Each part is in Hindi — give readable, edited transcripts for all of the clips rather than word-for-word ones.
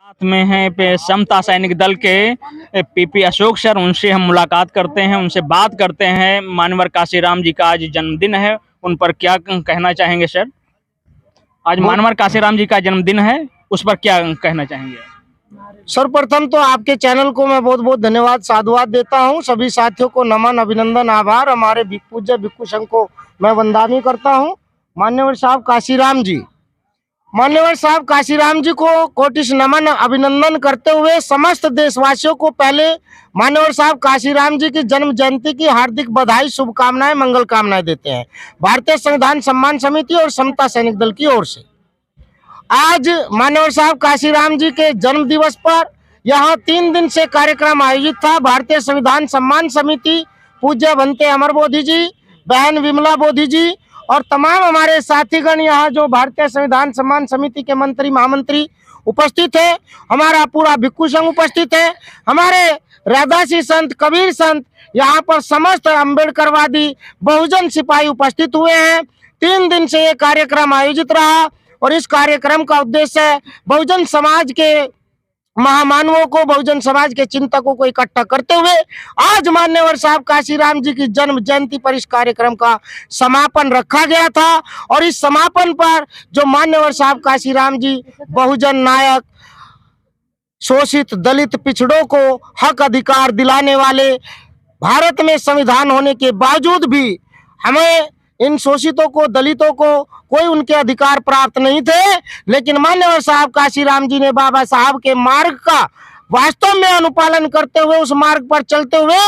साथ में हैं समता सैनिक दल के पीपी अशोक सर। उनसे हम मुलाकात करते हैं, उनसे बात करते हैं। मानवर काशीराम जी का आज जन्मदिन है, उन पर क्या कहना चाहेंगे सर? आज मानवर काशीराम जी का जन्मदिन है, उस पर क्या कहना चाहेंगे? सर्वप्रथम तो आपके चैनल को मैं बहुत बहुत धन्यवाद साधुवाद देता हूं। सभी साथियों को नमन, अभिनंदन, आभार। हमारे पूज्य भिक्खु संघ को मैं वंदना करता हूं। मान्यवर साहब काशीराम जी, मान्यवर साहब काशीराम जी को कोटिश नमन अभिनंदन करते हुए समस्त देशवासियों को पहले मान्यवर साहब काशीराम जी की जन्म जयंती की हार्दिक बधाई, शुभकामनाएं, मंगल कामनाएं देते हैं भारतीय संविधान सम्मान समिति और समता सैनिक दल की ओर से। आज मान्यवर साहब काशीराम जी के जन्म दिवस पर यहाँ 3 दिन से कार्यक्रम आयोजित था। भारतीय संविधान सम्मान समिति, पूज्य बनते अमर बोधि जी, बहन विमला बोधि जी और तमाम हमारे साथीगण, यहाँ जो भारतीय संविधान सम्मान समिति के मंत्री, महामंत्री उपस्थित है, हमारा पूरा भिक्खु संघ उपस्थित है, हमारे राधासी संत, कबीर संत, यहाँ पर समस्त अम्बेडकरवादी बहुजन सिपाही उपस्थित हुए हैं। 3 दिन से ये कार्यक्रम आयोजित रहा और इस कार्यक्रम का उद्देश्य बहुजन समाज के महामानवों को, बहुजन समाज के चिंतकों को इकट्ठा करते हुए आज मान्यवर साहब काशीराम जी की जन्म जयंती पर इस कार्यक्रम का समापन रखा गया था। और इस समापन पर जो मान्यवर साहब काशीराम जी बहुजन नायक, शोषित दलित पिछड़ों को हक अधिकार दिलाने वाले, भारत में संविधान होने के बावजूद भी हमें इन शोषितों को, दलितों को कोई उनके अधिकार प्राप्त नहीं थे, लेकिन मान्यवर साहब काशीराम जी ने बाबा साहब के मार्ग का वास्तव में अनुपालन करते हुए, उस मार्ग पर चलते हुए,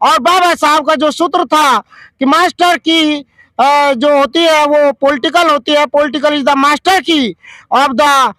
और बाबा साहब का जो सूत्र था कि मास्टर की जो होती है वो पॉलिटिकल होती है, पॉलिटिकल इज द मास्टर की ऑफ द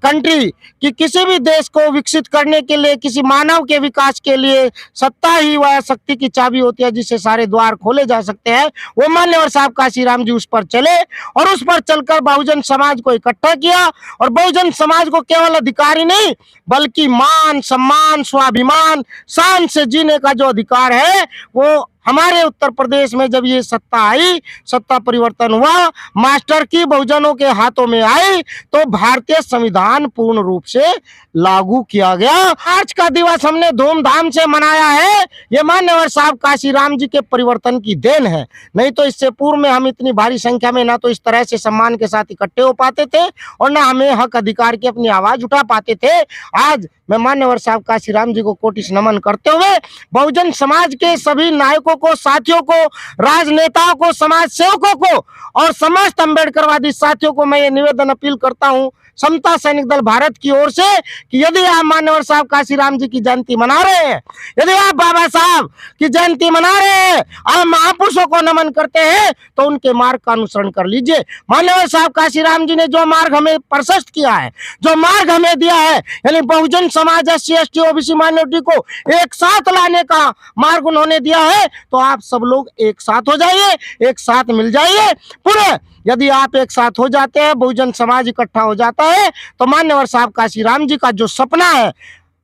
कंट्री, कि किसी भी देश को विकसित करने के लिए, किसी मानव के विकास के लिए सत्ता ही वह शक्ति की चाबी होती है जिससे सारे द्वार खोले जा सकते हैं। वो मान्यवर साहब काशीराम जी उस पर चले और उस पर चलकर बहुजन समाज को इकट्ठा किया। और बहुजन समाज को केवल अधिकार ही नहीं बल्कि मान, सम्मान, स्वाभिमान, शान से जीने का जो अधिकार है, वो हमारे उत्तर प्रदेश में जब ये सत्ता आई, सत्ता परिवर्तन हुआ, मास्टर की बहुजनों के हाथों में आई, तो भारतीय संविधान पूर्ण रूप से लागू किया गया। आज का दिवस हमने धूमधाम से मनाया है, ये मान्यवर साहब काशीराम जी के परिवर्तन की देन है। नहीं तो इससे पूर्व में हम इतनी भारी संख्या में ना तो इस तरह से सम्मान के साथ इकट्ठे हो पाते थे और ना हमें हक अधिकार की अपनी आवाज उठा पाते थे। आज मैं मान्यवर साहब काशीराम जी को कोटिश नमन करते हुए बहुजन समाज के सभी नायकों को, साथियों को, राजनेताओं को, समाज सेवकों को और समस्त अम्बेडकरवादी साथियों को मैं ये निवेदन अपील करता हूं समता सैनिक दल भारत की ओर से कि यदि आप मान्यवर साहब काशीराम जी की जयंती मना रहे हैं, यदि आप बाबा साहब की जयंती मना रहे हैं, आप महापुरुषों को नमन करते हैं, तो उनके मार्ग का अनुसरण कर लीजिए। मान्यवर साहब काशीराम जी ने जो मार्ग हमें प्रशस्त किया है, जो मार्ग हमें दिया है, यानी Bahujan Samaj, SC, ST, OBC minority को एक साथ लाने का मार्ग उन्होंने दिया है, तो आप सब लोग एक साथ हो जाइए, एक साथ मिल जाइए। पूरे यदि आप एक साथ हो जाते हैं, बहुजन समाज इकट्ठा हो जाता है, तो मान्यवर साहब काशीराम जी का जो सपना है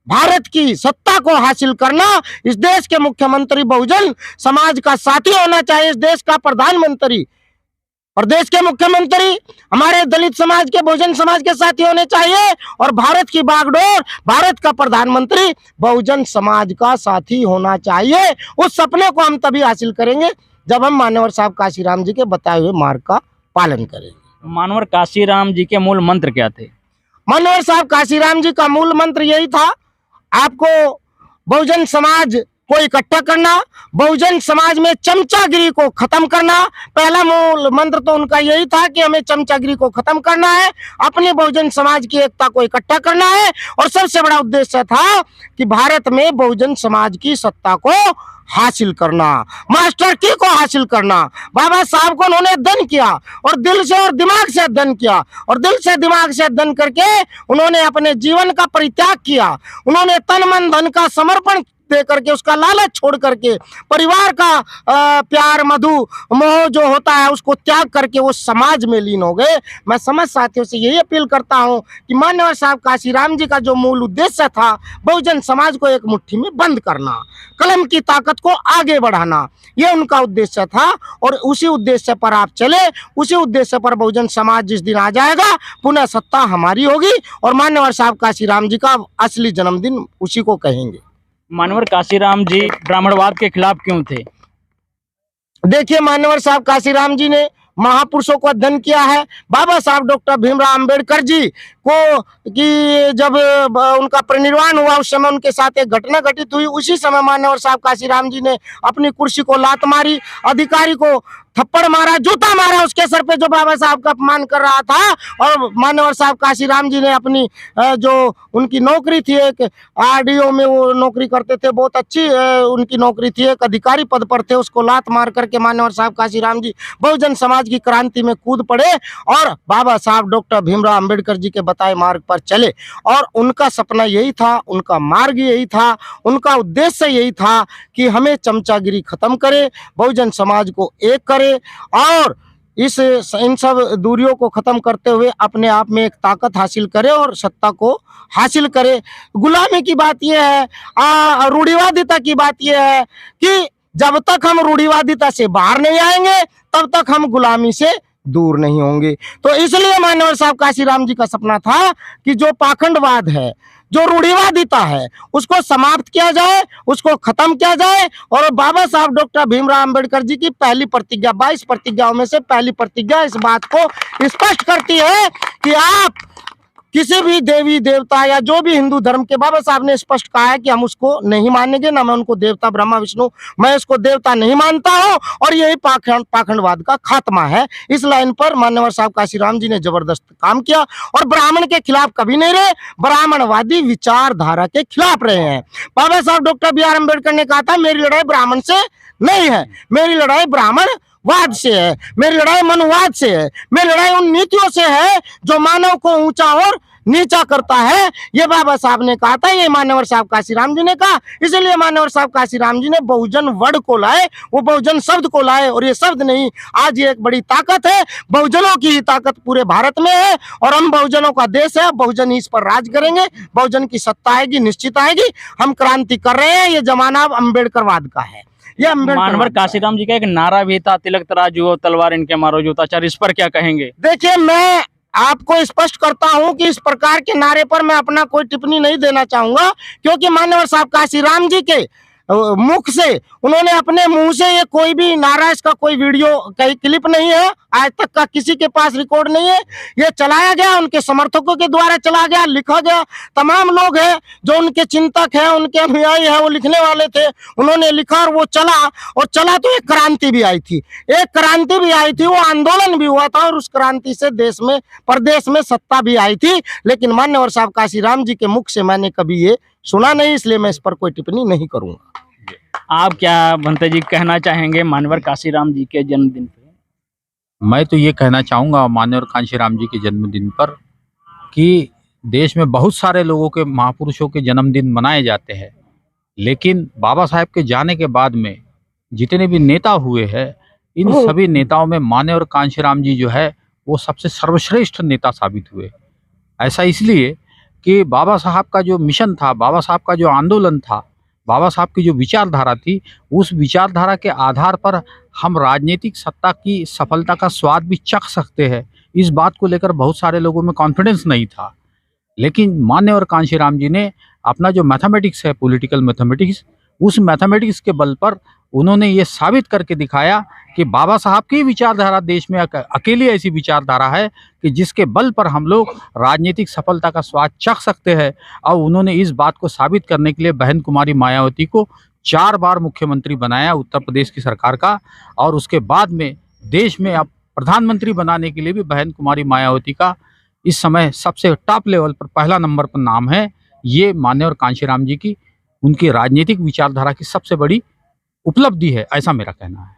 भारत की सत्ता को हासिल करना, इस देश के मुख्यमंत्री बहुजन समाज का साथी होना चाहिए, इस देश का प्रधानमंत्री और देश के मुख्यमंत्री हमारे दलित समाज के, बहुजन समाज के साथी होने चाहिए, और भारत की बागडोर, भारत का प्रधानमंत्री बहुजन समाज का साथी होना चाहिए। उस सपने को हम तभी हासिल करेंगे जब हम मान्यवर साहब काशीराम जी के बताए हुए मार्ग का पालन करेंगे। मानवर काशीराम जी के मूल मंत्र क्या थे? मान्यवर साहब काशीराम जी का मूल मंत्र यही था, आपको बहुजन समाज को इकट्ठा करना, बहुजन समाज में चमचागिरी को खत्म करना। पहला मूल मंत्र तो उनका यही था कि हमें चमचागिरी को खत्म करना है, अपने बहुजन समाज की एकता को इकट्ठा करना है, और सबसे बड़ा उद्देश्य था कि भारत में बहुजन समाज की सत्ता को हासिल करना, मास्टर की को हासिल करना। बाबा साहब को उन्होंने अध्ययन किया और दिल से और दिमाग से अध्ययन किया, और दिल से दिमाग से अध्ययन करके उन्होंने अपने जीवन का परित्याग किया, उन्होंने तन मन धन का समर्पण दे करके, उसका लालच छोड़ करके, परिवार का प्यार मधु मोह जो होता है उसको त्याग करके वो समाज में लीन हो गए। मैं समस्त साथियों से यही अपील करता हूं कि मान्यवर साहब काशीराम जी का जो मूल उद्देश्य था, बहुजन समाज को एक मुट्ठी में बंद करना, कलम की ताकत को आगे बढ़ाना, ये उनका उद्देश्य था। और उसी उद्देश्य पर आप चले, उसी उद्देश्य पर बहुजन समाज जिस दिन आ जाएगा, पुनः सत्ता हमारी होगी और मान्यवर साहब काशीराम जी का असली जन्मदिन उसी को कहेंगे। मान्यवर काशीराम जी ब्राह्मणवाद के खिलाफ क्यों थे? देखिए, मान्यवर साहब काशीराम जी ने महापुरुषों को अध्ययन किया है। बाबा साहब डॉक्टर भीमराव अंबेडकर जी को कि जब उनका परिनिर्वाण हुआ, उस समय उनके साथ एक घटना घटित हुई। उसी समय मान्यवर साहब काशीराम जी ने अपनी कुर्सी को लात मारी, अधिकारी को थप्पड़ मारा, जूता मारा उसके सर पे जो बाबा साहब का अपमान कर रहा था। और मान्यवर साहब काशीराम जी ने अपनी जो उनकी नौकरी थी, एक आरडीओ में वो नौकरी करते थे, बहुत अच्छी उनकी नौकरी थी, एक अधिकारी पद पर थे, उसको लात मार करके मान्यवर साहब काशीराम जी बहुजन समाज की क्रांति में कूद पड़े और बाबा साहब डॉक्टर भीमराव अंबेडकर जी के बताए मार्ग पर चले। और उनका सपना यही था, उनका मार्ग यही था, उनका उद्देश्य यही था कि हमें चमचागिरी खत्म करे, बहुजन समाज को एक करे और इन सब दूरियों को खत्म करते हुए अपने आप में एक ताकत हासिल करे और सत्ता को हासिल करे। गुलामी की बात यह है, रूढ़िवादिता की बात यह है कि जब तक हम रूढ़िवादिता से बाहर नहीं आएंगे तब तक हम गुलामी से दूर नहीं होंगे। तो इसलिए मान्यवर साहब काशीराम जी का सपना था कि जो पाखंडवाद है, जो रूढ़िवादिता है, उसको समाप्त किया जाए, उसको खत्म किया जाए। और बाबा साहब डॉक्टर भीमराव अंबेडकर जी की पहली प्रतिज्ञा, 22 प्रतिज्ञाओं में से पहली प्रतिज्ञा इस बात को स्पष्ट करती है कि आप किसी भी देवी देवता या जो भी हिंदू धर्म के, बाबा साहब ने स्पष्ट कहा है कि हम उसको नहीं मानेंगे, ना मैं उनको देवता ब्रह्मा विष्णु, मैं इसको देवता नहीं मानता हूं। और यही पाखंडवाद का खात्मा है। इस लाइन पर मान्यवर साहब काशीराम जी ने जबरदस्त काम किया और ब्राह्मण के खिलाफ कभी नहीं रहे, ब्राह्मणवादी विचारधारा के खिलाफ रहे हैं। बाबा साहब डॉक्टर बी आर अम्बेडकर ने कहा था, मेरी लड़ाई ब्राह्मण से नहीं है, मेरी लड़ाई ब्राह्मणवाद से है, मेरी लड़ाई मनुवाद से है, मेरी लड़ाई उन नीतियों से है जो मानव को ऊंचा और नीचा करता है। ये बाबा साहब ने कहा था, ये मान्यवर साहब काशीराम जी ने कहा। इसलिए मान्यवर साहब काशीराम जी ने बहुजन वर्ड को लाए, वो बहुजन शब्द को लाए। और ये शब्द नहीं, आज ये एक बड़ी ताकत है, बहुजनों की ही ताकत पूरे भारत में है और हम बहुजनों का देश है, बहुजन ही इस पर राज करेंगे, बहुजन की सत्ता आएगी, निश्चित आएगी। हम क्रांति कर रहे हैं, ये जमाना अब अम्बेडकरवाद का है। ये मान्यवर काशीराम जी का एक नारा भी था, तिलक तराजू तलवार इनके मारो जूताचार, इस पर क्या कहेंगे? देखिए, मैं आपको स्पष्ट करता हूं कि इस प्रकार के नारे पर मैं अपना कोई टिप्पणी नहीं देना चाहूंगा, क्योंकि मान्यवर साहब काशीराम जी के मुख से, उन्होंने अपने मुंह से ये कोई भी नारा, इसका कोई वीडियो कहीं क्लिप नहीं है, आज तक का किसी के पास रिकॉर्ड नहीं है। ये चलाया गया, उनके समर्थकों के द्वारा चला गया, लिखा गया। तमाम लोग हैं जो उनके चिंतक हैं, उनके अनुयायी हैं, वो लिखने वाले थे, उन्होंने लिखा और वो चला। और चला तो एक क्रांति भी आई थी, एक क्रांति भी आई थी, वो आंदोलन भी हुआ था और उस क्रांति से देश में, प्रदेश में सत्ता भी आई थी। लेकिन मान्यवर साहब काशीराम जी के मुख से मैंने कभी ये सुना नहीं, इसलिए मैं इस पर कोई टिप्पणी नहीं करूंगा। आप क्या भंते जी कहना चाहेंगे मान्यवर काशीराम जी के जन्मदिन पे? मैं तो ये कहना चाहूँगा मान्यवर काशीराम जी के जन्मदिन पर कि देश में बहुत सारे लोगों के, महापुरुषों के जन्मदिन मनाए जाते हैं, लेकिन बाबा साहेब के जाने के बाद में जितने भी नेता हुए हैं, इन सभी नेताओं में मान्यवर काशीराम जी जो है वो सबसे सर्वश्रेष्ठ नेता साबित हुए। ऐसा इसलिए कि बाबा साहब का जो मिशन था, बाबा साहब का जो आंदोलन था, बाबा साहब की जो विचारधारा थी, उस विचारधारा के आधार पर हम राजनीतिक सत्ता की सफलता का स्वाद भी चख सकते हैं। इस बात को लेकर बहुत सारे लोगों में कॉन्फिडेंस नहीं था, लेकिन मान्यवर काशीराम जी ने अपना जो मैथमेटिक्स है, पॉलिटिकल मैथमेटिक्स, उस मैथमेटिक्स के बल पर उन्होंने ये साबित करके दिखाया कि बाबा साहब की विचारधारा देश में अकेली ऐसी विचारधारा है कि जिसके बल पर हम लोग राजनीतिक सफलता का स्वाद चख सकते हैं। और उन्होंने इस बात को साबित करने के लिए बहन कुमारी मायावती को 4 बार मुख्यमंत्री बनाया उत्तर प्रदेश की सरकार का, और उसके बाद में देश में अब प्रधानमंत्री बनाने के लिए भी बहन कुमारी मायावती का इस समय सबसे टॉप लेवल पर, पहला नंबर पर नाम है। ये मान्यवर काशीराम जी की, उनकी राजनीतिक विचारधारा की सबसे बड़ी उपलब्धि है, ऐसा मेरा कहना है।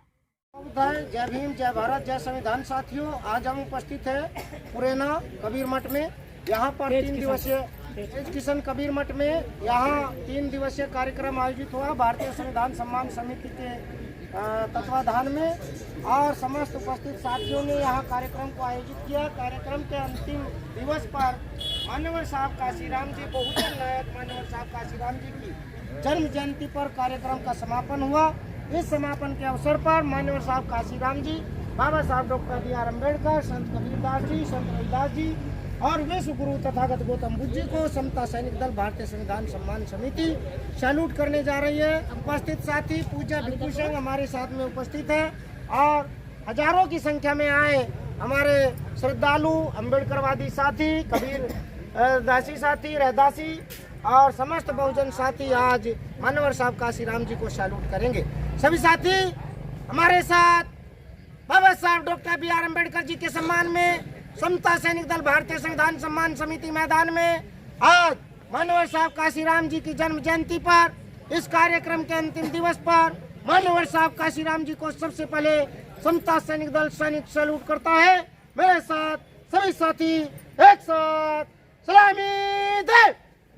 जय भीम, जय भारत, जय संविधान। साथियों, आज हम उपस्थित हैं पुरैना कबीर मठ में। यहाँ पर 3 दिवसीय किशन कबीर मठ में यहाँ 3 दिवसीय कार्यक्रम आयोजित हुआ भारतीय संविधान सम्मान समिति के तत्वाधान में और समस्त उपस्थित साथियों ने यहाँ कार्यक्रम को आयोजित किया। कार्यक्रम के अंतिम दिवस पर मान्यवर साहब काशीराम जी, बहुजन नायक मान्यवर साहब काशीराम जी की जन्म जयंती पर कार्यक्रम का समापन हुआ। इस समापन के अवसर पर मान्यवर साहब काशीराम जी, बाबा साहब डॉक्टर बी आर अम्बेडकर, संत कबीरदास जी, संत रविदास जी और विश्व गुरु तथागत गौतम बुद्ध जी को समता सैनिक दल भारतीय संविधान सम्मान समिति सैल्यूट करने जा रही है। उपस्थित साथी पूज्य भिक्षु संघ हमारे साथ में उपस्थित है और हजारों की संख्या में आए हमारे श्रद्धालु अम्बेडकरवादी साथी, कबीर दासी साथी, रहदासी और समस्त बहुजन साथी आज मान्यवर साहब काशीराम जी को सैल्यूट करेंगे। सभी साथी हमारे साथ बाबा साहब doctor B are Ambedkar ji के सम्मान में समता सैनिक दल भारतीय संविधान सम्मान समिति मैदान में आज मान्यवर साहब काशीराम जी की जन्म जयंती पर इस कार्यक्रम के अंतिम दिवस पर मान्यवर साहब काशीराम जी को सबसे पहले समता सैनिक दल सैनिक सैल्यूट करता है। मेरे साथ सभी साथी एक साथ सलामी दे।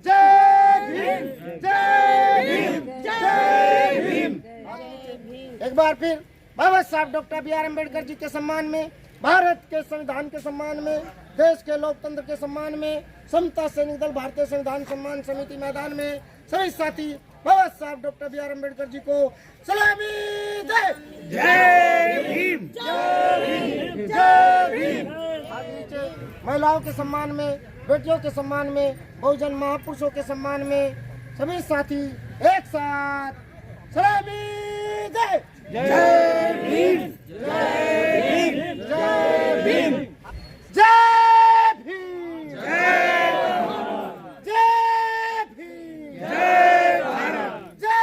जय भीम, जय भीम, जय भीम। एक बार फिर बाबा साहब doctor B are Ambedkar ji के सम्मान में, भारत के संविधान के सम्मान में, देश के लोकतंत्र के सम्मान में समता सैनिक दल भारतीय संविधान सम्मान समिति मैदान में सभी साथी बाबा साहब doctor B are Ambedkar ji को सलामी दे। जय भीम, जय भीम, जय भीम। नीचे महिलाओं के सम्मान में, बेटियों के सम्मान में, बहुजन महापुरुषों के सम्मान में सभी साथी एक साथ सलामी दे। जय भीम, जय भीम, जय भीम, जय भीम, जय भीम, जय भारत, जय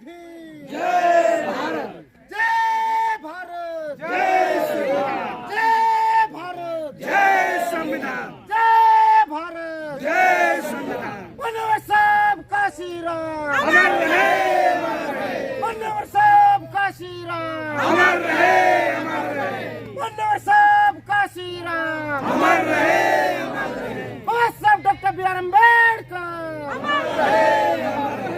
भीम, जय भारत, जय भारत, जय संविधान, जय भारत, जय संविधान, जय भारत, जय संविधान। मान्यवर साहब काशीराम अमर रहे, मान्यवर साहब काशीराम अमर रहे, मान्यवर साहब काशीराम अमर रहे, बाबा साहब डॉक्टर बी आर अम्बेडकर अमर रहे,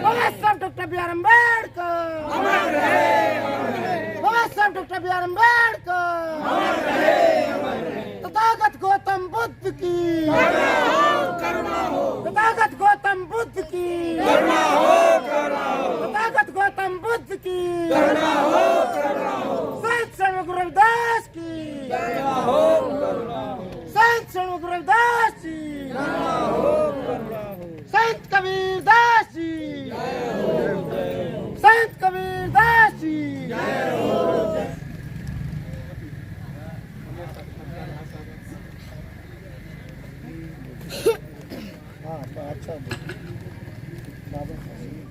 बाबा साहब डॉक्टर बी आर अम्बेडकर अमर रहे, बाबा साहब डॉक्टर बी आर अम्बेडकर अमर रहे। तथागत गौतम बुद्ध की करुणा हो, तथागत गौतम बुद्ध की करुणा हो, तथागत गौतम बुद्ध की करुणा हो, संत सर्व गुरु रविदास की करुणा हो, संत सर्व गुरु रविदास की करुणा हो।